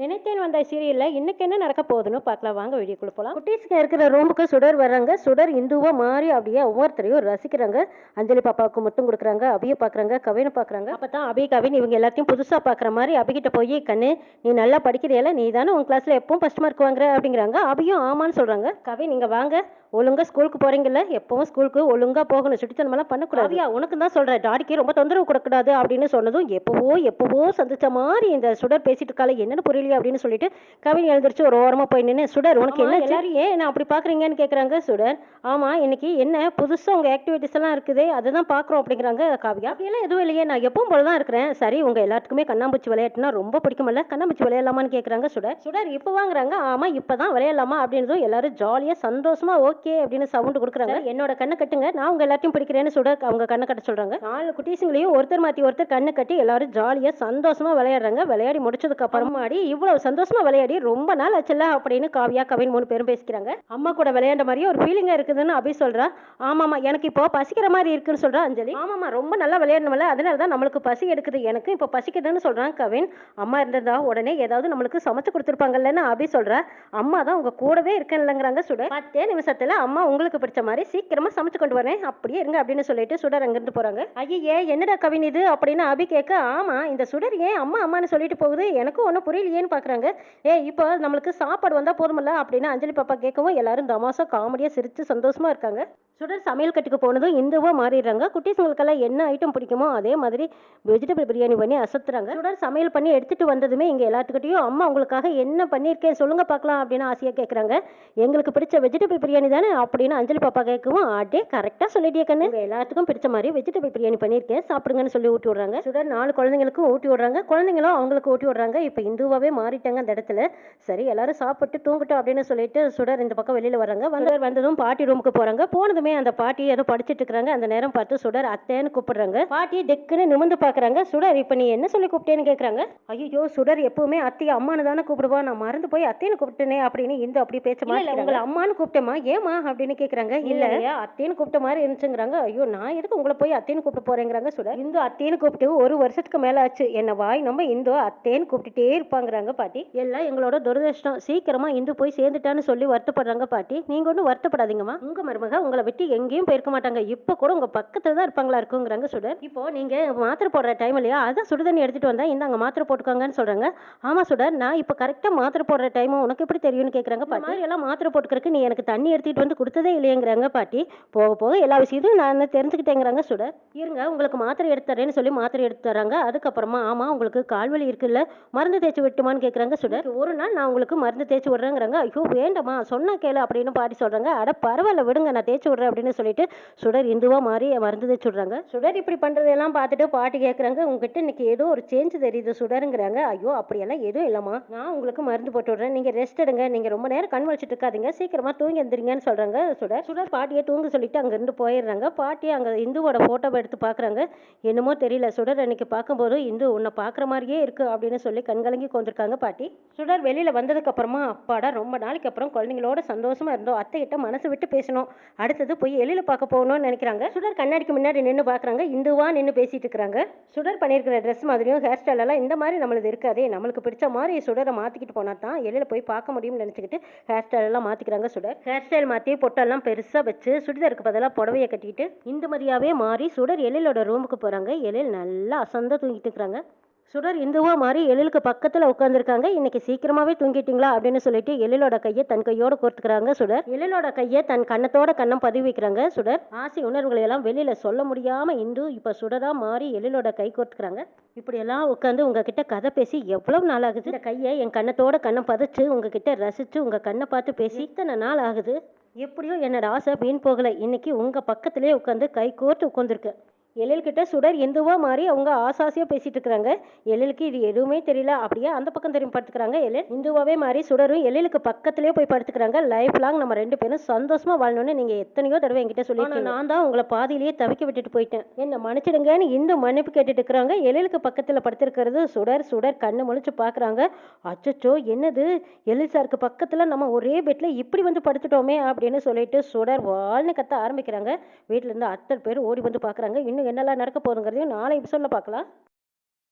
நினைத்தேன் வந்த சீரியல்ல இன்னைக்கு என்ன நடக்க போகுதுன்னு பார்க்கலாம். வாங்க வீடியோக்குள்ள போலாம். குட்டீஸ்க்கு இருக்கிற ரூமுக்கு சுடர் வர்றாங்க. சுடர் இந்துவா மாறி அப்படியே ஒவ்வொருத்தரையும் ரசிக்கிறாங்க. அஞ்சலி பாப்பாவுக்கு முத்தம் கொடுக்குறாங்க, அபியை பார்க்குறாங்க, கவினை பார்க்குறாங்க. அப்பதான் அபி கவின் இவங்க எல்லாத்தையும் புதுசாக பார்க்குற மாதிரி அபிகிட்ட போய், கண்ணு நீ நல்லா படிக்கிறியல, நீ தானே உன் கிளாஸ்ல எப்பவும் ஃபர்ஸ்ட் மார்க் வாங்குற அப்படிங்கிறாங்க. அபியும் ஆமான்னு சொல்றாங்க. கவின் நீங்க வாங்க, ஒழுங்கா ஸ்கூலுக்கு போறீங்கல்ல, எப்பவும் ஸ்கூலுக்கு ஒழுங்கா போகணும், சுட்டித்தனமெல்லாம் பண்ணக்கூடாது. உனக்கு தான் சொல்றேன், டாடிக்கு ரொம்ப தொந்தரவு கொடுக்கூடாது அப்படின்னு சொன்னதும் எப்பவோ சந்திச்ச மாதிரி இந்த சுடர் பேசிட்டு இருக்காளே, என்னன்னு புரியலையே அப்படின்னு சொல்லிட்டு கவின் எழுந்திரிச்சு ஒரு ஓரமா போய் நின்று, சுடர் உனக்கு என்ன, எல்லாரும் ஏன் என்ன அப்படி பாக்குறீங்கன்னு கேக்குறாங்க. சுடர் ஆமா இன்னைக்கு என்ன புதுசா உங்க ஆக்டிவிட்டிஸ் எல்லாம் இருக்குதே, அதுதான் பாக்குறோம் அப்படிங்கிறாங்க. காவியா அப்படியெல்லாம் எதுவும் இல்லையே, நான் எப்பவும் போலதான் இருக்கிறேன். சரி உங்க எல்லாத்துக்குமே கண்ணாம்பூச்சி விளையாட்டுனா ரொம்ப பிடிக்கும்ல, கண்ணாம்பூச்சி விளையாடலாமான்னு கேக்குறாங்க. சுடர் இப்போ வாங்குறாங்க. ஆமா இப்பதான் விளையாடலாமா அப்படின்றதும் எல்லாரும் ஜாலியா சந்தோஷமா ஓகே அப்படின்னு சவுண்ட் கொடுக்குறாங்க. என்னோட கண்ணை கட்டுங்க, நான் உங்க எல்லாத்தையும் பிடிக்கிறேன்னு சுடர் அவங்க கண்ணை கட்ட சொல்றாங்க. 4 குட்டீஸுங்களையும் ஒருத்தர் மாத்தி ஒருத்தர் கண்ணை கட்டி எல்லாரும் ஜாலியா சந்தோஷமா விளையாடுறாங்க. விளையாடி முடிச்சதுக்கு அப்புறமாடி இவ்வளவு சந்தோஷமா விளையாடி ரொம்ப நாள் ஆச்சுல்ல அப்படின்னு காவியா கவின் 3 பேரும் பேசிக்கிறாங்க. அம்மா கூட விளையாண்ட மாதிரியே ஒரு ஃபீலிங்கா இருக்குதுன்னு அபி சொல்றா. ஆமாமா எனக்கு இப்போ பசிக்கிற மாதிரி இருக்குன்னு சொல்றா அஞ்சலி. ஆமாமா ரொம்ப நல்லா விளையாடணும்ல, அதனாலதான் நம்மளுக்கு பசி எடுக்குது, எனக்கு இப்போ பசிக்குதுன்னு சொல்றான் கவின். அம்மா இருந்திருந்தா உடனே ஏதாவது நம்மளுக்கு சமைச்சு கொடுத்துருப்பாங்கல்லன்னு அபி சொல்றா. அம்மா தான் உங்க கூடவே இருக்கேன்லங்கிறாங்க சுடர். 10 நிமிஷத்துல அம்மா உங்களுக்கு பிடிச்ச மாதிரி சீக்கிரமா சமைச்சு கொண்டு வரேன், அப்படியே இருங்க அப்படின்னு சொல்லிட்டு சுடர் அங்கிருந்து போறாங்க. ஐயே என்னடா கவின் இது அப்படின்னு அபி கேட்க, ஆமா இந்த சுடர் ஏன் அம்மா அம்மான்னு சொல்லிட்டு போகுது, எனக்கும் ஒன்றும் புரியலையேன்னு பாக்குறாங்க. இப்போ நம்மளுக்கு சாப்பாடு வந்தா போதுமில்ல அப்படின்னு அஞ்சலி பாப்பா கேட்கவும் எல்லாரும் தமாசா காமெடியா சிரிச்சு சந்தோஷமா இருக்காங்க. சுடர் சமையல் கட்டுக்கு போனதும் இந்துவா மாறிடுறாங்க. குட்டீஸுங்களுக்கெல்லாம் என்ன ஐட்டம் பிடிக்குமோ அதே மாதிரி வெஜிடபிள் பிரியாணி பண்ணி அசத்துறாங்க. சுடர் சமையல் பண்ணி எடுத்துட்டு வந்ததுமே இங்க எல்லாத்துக்கிட்டையும் அம்மா உங்களுக்காக என்ன பண்ணியிருக்கேன் சொல்லுங்க பார்க்கலாம் அப்படின்னு ஆசையா கேட்குறாங்க. எங்களுக்கு பிடிச்ச வெஜிடபிள் பிரியாணி தானே அப்படின்னு அஞ்சலி பாப்பா கேட்கவும், அதே கரெக்டாக சொல்லிட்டே கண்ணு, எல்லாத்துக்கும் பிடிச்ச மாதிரி வெஜிடபிள் பிரியாணி பண்ணியிருக்கேன் சாப்பிடுங்கன்னு சொல்லி ஊட்டி விடுறாங்க. சுடர் 4 குழந்தைங்களுக்கும் ஊட்டி விடுறாங்க, குழந்தைங்களும் அவங்களுக்கு ஊட்டி விடுறாங்க. இப்போ இந்துவாவே மாறிட்டாங்க அந்த இடத்துல. சரி எல்லாரும் சாப்பிட்டு தூங்கட்டும் அப்படின்னு சொல்லிட்டு சுடர் இந்த பக்கம் வெளியில வராங்க. வந்ததும் பாட்டி ரூமுக்கு போறாங்க. போனதுமே அந்த பாட்டி ஏதோ படிச்சிட்டு இருக்காங்க. அந்த நேரம் பார்த்து சுடர் அத்தைன்னு கூப்பிடுறாங்க. பாட்டி டெக்குன்னு நிமிந்து பாக்குறாங்க. சுடர் இப்ப நீ என்ன சொல்லி கூப்பிட்டேன்னு கேக்குறாங்க. ஐயோ சுடர் எப்பவுமே அத்தையை அம்மானு தானே கூப்பிடுவா, நான் மறந்து போய் அத்தைன்னு கூப்பிட்டேனே அப்படின்னு இந்த அப்படி பேச்ச மாதிரி உங்களை அம்மானு கூப்பிட்டேமா ஏமா அப்படின்னு கேக்குறாங்க. இல்ல அத்தைன்னு கூப்பிட்ட மாதிரி இருந்துச்சுங்கிறாங்க. ஐயோ நான் எதுக்கு உங்களை போய் அத்தைன்னு கூப்பிட்டு போறேங்கிறாங்க. சுடர் இந்து அத்தைன்னு கூப்பிட்டு 1 வருஷத்துக்கு மேல ஆச்சு, என்ன வாய் நம்ம இந்து அத்தைன்னு கூப்பிட்டுட்டே இருப்பாங்கிறாங்க பாட்டி. எல்லாம் எங்களோட துரதிருஷ்டம், சீக்கிரமா இந்து போய் சேர்ந்துட்டான்னு சொல்லி வருத்தப்படுறாங்க பாட்டி. நீங்க ஒன்றும் வருத்தப்படாதீங்கம்மா, உங்க மருமக உங்களை விட்டு எங்கேயும் போயிருக்க மாட்டாங்க, இப்ப கூட உங்க பக்கத்துல தான் இருப்பாங்களா இருக்குங்கிறாங்க. சுடர் இப்போ நீங்க மாத்திரை போடுற டைம் இல்லையா, அதான் சுடுதண்ணி எடுத்துட்டு வந்தா இந்தாங்க மாத்திரை போட்டுக்காங்கன்னு சொல்றாங்க. ஆமா சுடர் நான் இப்ப கரெக்டா மாத்திரை போடுற டைம் உனக்கு எப்படி தெரியும்னு கேக்குறாங்க பாட்டி. எல்லாம் மாத்திரை போட்டுக்கிறதுக்கு நீ எனக்கு தண்ணி எடுத்துட்டு வந்து கொடுத்ததே இல்லையங்கிறாங்க பாட்டி. போக போக எல்லா விஷயத்தையும் நான் தெரிஞ்சுக்கிட்டேங்கிறாங்க. சுடர் இருங்க உங்களுக்கு மாத்திரை எடுத்து தரேன்னு சொல்லி மாத்திரை எடுத்து தராங்க. அதுக்கப்புறமா ஆமா உங்களுக்கு கால்வலி இருக்குல்ல, மருந்து தேய்ச்சி விட்டுமான்னு கேக்குறாங்க. சுடர் ஒரு நாள் நான் உங்களுக்கு மருந்து தேய்ச்சி விடுறேங்கிறாங்க. ஐயோ வேண்டாமா சொன்னா கேளு அப்படின்னு பாட்டி சொல்றாங்க. அட பரவாயில்ல விடுங்க நான் தேய்ச்சி விடுறேன் அப்படின்னு சொல்லிட்டு சுடர் இந்துவா மாறி மருந்து தேய்ச்சி விடுறாங்க. சுடர் இப்படி பண்றதெல்லாம் பார்த்துட்டு பாட்டி கேட்குறாங்க, உங்ககிட்ட இன்னைக்கு ஏதோ ஒரு சேஞ்ச் தெரியுது சுடருங்கிறாங்க. ஐயோ அப்படியெல்லாம் எதுவும் இல்லைம்மா, நான் உங்களுக்கு மருந்து போட்டு விடுறேன், நீங்க ரெஸ்ட் எடுங்க, நீங்க ரொம்ப நேரம் கண் வச்சுட்டு இருக்காதீங்க, சீக்கிரமா தூங்கி எந்திரிங்கன்னு சொல்றாங்க. சுடர் பாட்டியை தூங்க சொல்லிட்டு அங்கிருந்து போயிடுறாங்க. பாட்டி அங்க இந்துவோட போட்டோவை எடுத்து பாக்குறாங்க. என்னமோ தெரியல சுடர் அன்னைக்கு பார்க்கும்போது இந்து உன்னை பாக்குற மாதிரியே இருக்கு அப்படின்னு சொல்லி கண்கலங்கி கொண்டிருக்காங்க பாட்டி. சுடர் வெளியில வந்ததுக்கு அப்புறமா அப்பாடா ரொம்ப நாளைக்கு அப்புறம் குழந்தைங்களோட சந்தோஷமா இருந்தோம், அத்தை கிட்ட மனசு விட்டு பேசணும், அடுத்தது போய் எழில பார்க்க போகணும்னு நினைக்கிறாங்க. சுடர் கண்ணாடிக்கு முன்னாடி நின்று பார்க்குறாங்க. இந்துவா நின்று பேசிட்டு இருக்கிறாங்க. சுடர் பண்ணியிருக்கிற ட்ரெஸ் மாதிரியும் ஹேர் ஸ்டைல் எல்லாம் இந்த மாதிரி நம்மளுக்கு இருக்காதே, நம்மளுக்கு பிடிச்ச மாதிரி சுடரை மாற்றிக்கிட்டு போனால் தான் எழில போய் பார்க்க முடியும்னு நினச்சிக்கிட்டு ஹேர் ஸ்டைல் எல்லாம் மாற்றிக்கிறாங்க. சுடர் ஹேர் ஸ்டைல் மாற்றி பொட்டெல்லாம் பெருசாக வச்சு சுடிதாருக்கு பதிலாக புடவையை கட்டிக்கிட்டு இந்துமதியாவே மாறி சுடர் எழிலோட ரூமுக்கு போகிறாங்க. எழில் நல்லா அசந்தா தூங்கிட்டு இருக்கிறாங்க. சுடர் இந்துவா மாறி எழிலுக்கு பக்கத்துல உட்காந்துருக்காங்க. இன்னைக்கு சீக்கிரமாவே தூங்கிட்டீங்களா அப்படின்னு சொல்லிட்டு எழிலோட கையை தன் கையோட கோர்த்துக்கிறாங்க. சுடர் எழிலோட கையை தன் கண்ணத்தோட கண்ணம் பதிவு வைக்கிறாங்க. சுடர் ஆசை உணர்வுகளை எல்லாம் வெளியில சொல்ல முடியாம இந்து இப்ப சுடரா மாறி எழிலோட கை கோர்த்துக்கிறாங்க. இப்படி எல்லாம் உட்காந்து உங்ககிட்ட கதை பேசி எவ்வளவு நாள் ஆகுது, இந்த கையை என் கண்ணத்தோட கண்ணம் பதிச்சு உங்ககிட்ட ரசிச்சு உங்க கண்ணை பார்த்து பேசி இத்தனை நாள் ஆகுது, எப்படியோ என்னோட ஆசை வீண் போகலை, இன்னைக்கு உங்க பக்கத்திலே உட்காந்து கை கோர்த்து உட்காந்துருக்கு. எழில்கிட்ட சுடர் இந்துவா மாறி அவங்க ஆசாசியா பேசிட்டு இருக்கிறாங்க. எழிலுக்கு இது எதுவுமே தெரியல, அப்படியே அந்த பக்கம் திரும்பி படுத்துக்கிறாங்க. எழில் இந்துவாவே மாறி சுடரும் எழிலுக்கு பக்கத்திலே போய் படுத்துக்கிறாங்க. லைஃப் லாங் நம்ம 2 பேரும் சந்தோஷமா வாழணும்னு நீங்க எத்தனையோ தடவை என்கிட்ட சொல்லிட்டு, நான் தான் உங்களை பாதியிலேயே தவிக்க விட்டுட்டு போயிட்டேன், என்ன மன்னிச்சிடுங்கன்னு இந்த மன்னிப்பு கேட்டுட்டு இருக்கிறாங்க. எழிலுக்கு பக்கத்துல படுத்திருக்கிறது சுடர். சுடர் கண்ணு முழிச்சு பாக்குறாங்க. அச்சச்சோ என்னது, எழில் சாருக்கு பக்கத்துல நம்ம ஒரே பெட்ல இப்படி வந்து படுத்துட்டோமே அப்படின்னு சொல்லிட்டு சுடர் வாழ்னு கத்த ஆரம்பிக்கிறாங்க. வீட்டுல இருந்து அத்தனை பேர் ஓடி வந்து பாக்குறாங்க. இன்னும் என்னெல்லாம் நடக்க போகுதுங்கிறதையும் நாளை எபிசோட்ல பார்க்கலாம்.